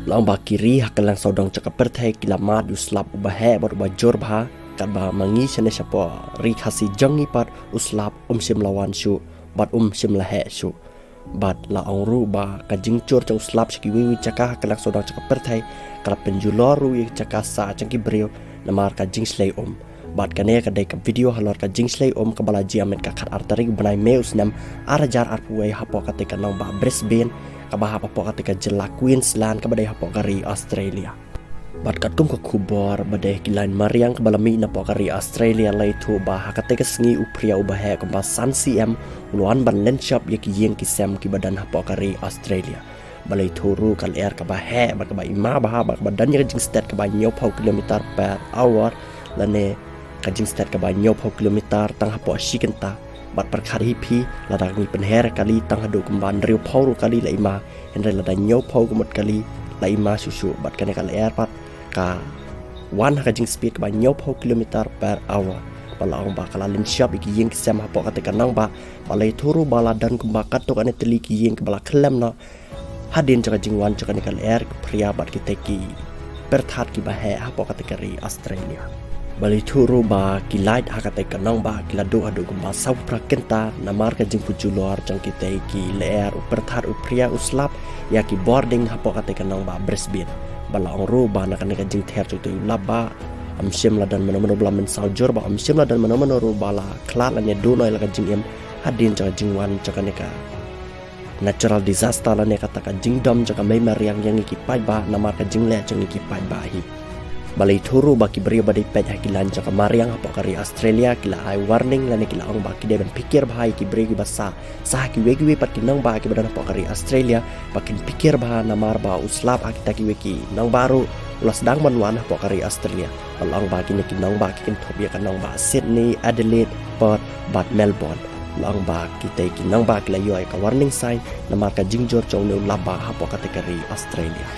Lang ba kiri hakalang saudang cakap pertai kila mad uslap ubahe baru bajor bah kat bah mangi chane siapa ri khasi jangi pat uslap sim lawan syu bat sim lahe syu bat la ong ru ba ka jingcur chang uslap chki wi cakah hakalang saudang cakap pertai kala penjulor ru ye cakah sa changki brio namar ka jingslei bat kane ka dai ka video halor ka jingslei ka balaji amet ka khat artari banai meus nam arajar arpuai hapo ka te ka nang ba Brisbane ka ba hapo ka te ka jela Queensland ka badai hapo kari Australia bat kat kum ka khubor badai kilain mariang ka balami na po kari Australia lai thu ba ha ka te ka sngi phria ba he ka ba san cm ulwan ban len shop ye ki yeng ki sem ki badan hapo kari Australia balai thuru kal air ka ba he ba ka ba ima ba ba badan ye jing stat ka ba nyau phau kilometer per hour lane ka jing stat ka ba nyau phau kilometer tang hapo shikenta bat perkhari pi ladang ni penher kali tang hadu kumban riu phau ru kali lai ma henre ladang nyau phau kumut kali lai ma susu bat kane kal air pat ka wan ka jing speed ka ba nyau phau kilometer per hour bala ong ba kala len shop iki yeng kisam hapo ka te kanang ba balai thuru bala dan kumba katok ane teli ki yeng bala klem no hadin jaka jingwan jaka ni kal air phria bat ki te ki pyrthat ki ba he hapo ka te kari Australia bali thuru ba ki light hakate kanang ba ki ladu adu ba sau prakenta namar ka jing pujulor jang kite ki leer pyrthat phria uslap ya ki boarding hapo kate kanang ba Brisbane bala ong ru ba na kan ka jingther tu lapbah sim la dan mano bla men saujur ba sim la dan mano ru bala klat ane do noi la ka jing hadin jang jingwan jaka ne ka natural disaster la ne kata ka jingdom jaka mai mariang yang ki pai ba namar ka jingle jang ki pai ba hi balai thuru baki beri badai pet hakilan jaka mariang hapo kari Australia kila ai warning lani kila ong baki deben pikir bahai ki beri ki basa sah ki wegi we pat kinang ba ki badan hapo kari Australia bakin pikir bah namar ba uslap akita ki weki nang baru ulas dang manwan hapo kari Australia along baki ni kinang ba ki kin thobia kanang ba Sydney Adelaide Perth bat Melbourne lang ba kita kinang ba kila yo ai ka warning sign namar ka jingjor chong ne labah hapo kari Australia